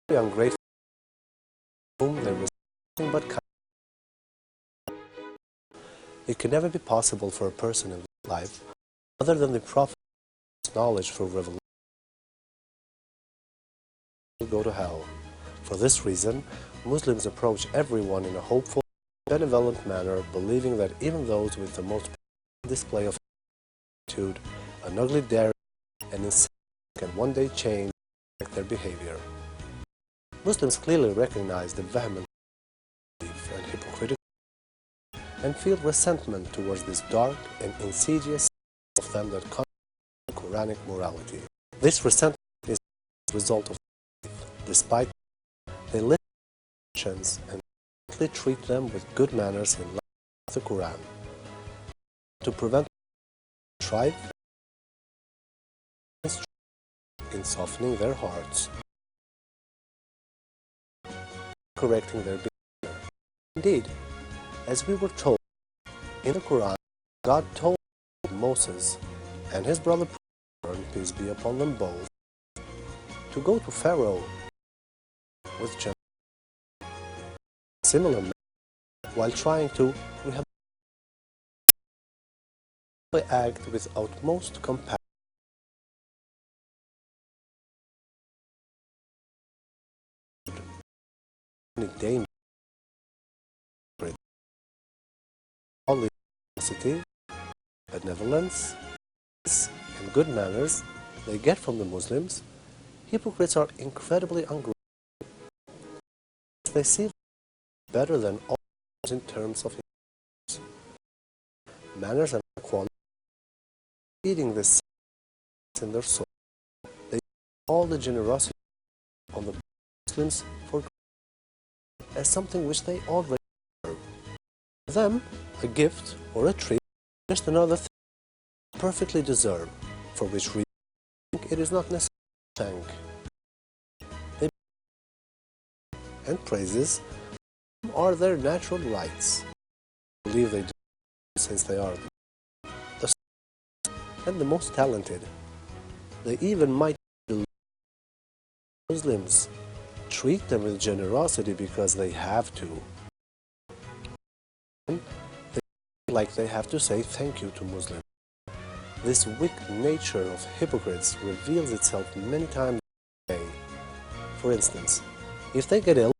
ungrateful, whom there was nothing but kindness. It can never be possible for a person in life, other than the Prophet's knowledge for revelation, to go to hell. For this reason, Muslims approach everyone in a hopeful, benevolent manner, believing that even those with the most display of attitude, an ugly daring, and insistence can one day change their behavior. Muslims clearly recognize the vehement and hypocritical and feel resentment towards this dark and insidious of them that contradicts the Qur'anic morality. This resentment is the result of faith, despite they listen to Christians and treat them with good manners in line with the Qur'an. To prevent strife in softening their hearts, correcting their behavior. Indeed, as we were told in the Qur'an, God told Moses and his brother, peace be upon them both, to go to Pharaoh with gentleness. Similarly, while trying to act with utmost compassion, danger, all the simplicity, benevolence, and good manners they get from the Muslims, hypocrites are incredibly ungrateful. They see better than all in terms of manners and quality, feeding this in their soul. They all the generosity on the Muslims for as something which they already deserve. For them, a gift or a treat is just another thing they perfectly deserve, for which reason it is not necessary to thank. They and praises are their natural rights. I believe they do, since they are the and the most talented. They even might believe Muslims treat them with generosity because they have to. And they feel like they have to say thank you to Muslims. This wicked nature of hypocrites reveals itself many times a day. For instance, if they get ill,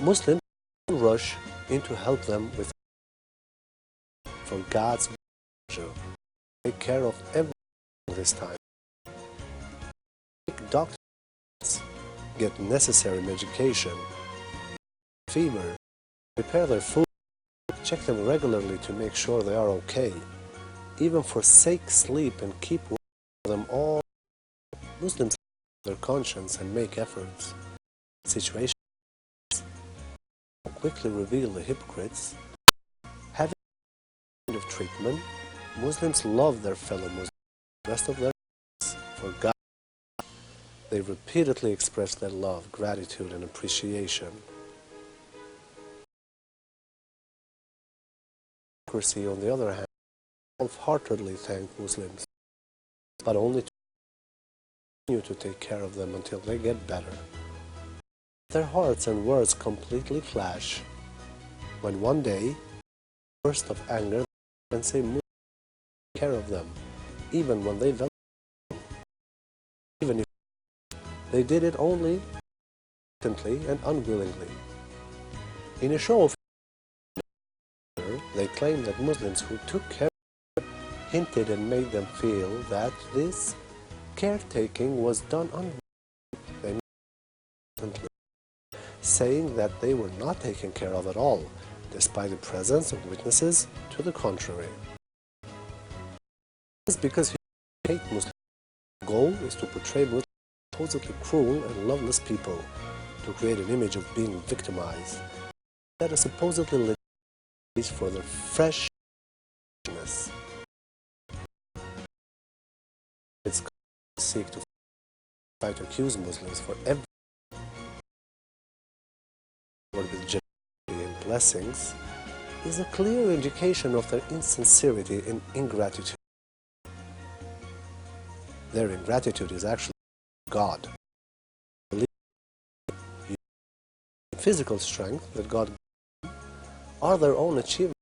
Muslims rush in to help them with for God's pleasure. Take care of everything this time. Doctors get necessary medication, fever, prepare their food, check them regularly to make sure they are okay, even forsake sleep and keep them all. Muslims their conscience and make efforts. Situations quickly reveal the hypocrites. Having this kind of treatment, Muslims love their fellow Muslims, the rest of their lives. For God, they repeatedly express their love, gratitude, and appreciation. Hypocrisy, on the other hand, half-heartedly thank Muslims, but only to continue to take care of them until they get better. Their hearts and words completely clash. When one day, burst of anger, and say Muslims take care of them, even when they value them, even if they did it only reluctantly and unwillingly. In a show of they claim that Muslims who took care of them hinted and made them feel that this caretaking was done unwillingly, saying that they were not taken care of at all, despite the presence of witnesses to the contrary. This is because hate Muslims. The goal is to portray Muslims as supposedly cruel and loveless people, to create an image of being victimized, that is supposedly legit for their freshness. It's seek to try to accuse Muslims for every word with generosity and blessings is a clear indication of their insincerity and ingratitude. Their ingratitude is actually God. physical strength that God gives are their own achievements.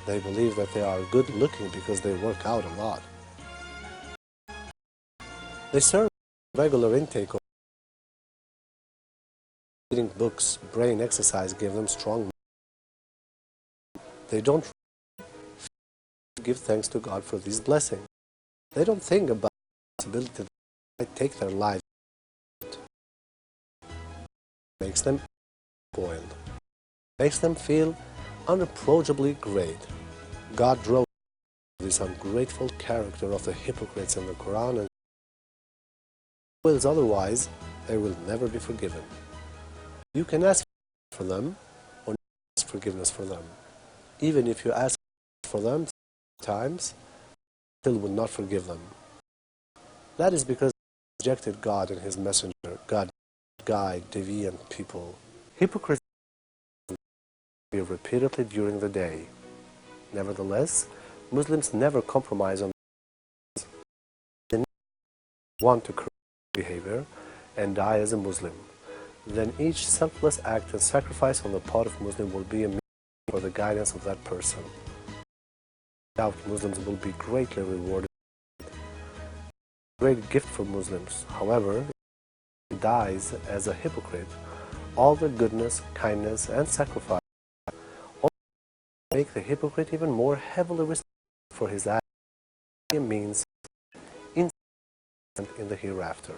They believe that they are good looking because they work out a lot. They serve regular intake of reading books, brain exercise give them strong. They don't give thanks to God for these blessings. They don't think about the possibility that they might take their lives. Makes them spoiled. Makes them feel unapproachably great. God drove this ungrateful character of the hypocrites in the Qur'an, and wills otherwise, they will never be forgiven. You can ask for them or ask forgiveness for them. Even if you ask for them times, still will not forgive them. That is because they rejected God and His messenger. God guide deviant people. Hypocrites be repeatedly during the day. Nevertheless, Muslims never compromise on this. They want to correct behavior and die as a Muslim. Then each selfless act and sacrifice on the part of Muslim will be a means for the guidance of that person. Doubt Muslims will be greatly rewarded. A great gift for Muslims. However, if he dies as a hypocrite, all their goodness, kindness, and sacrifice make the hypocrite even more heavily responsible for his act. It means insistence in the hereafter.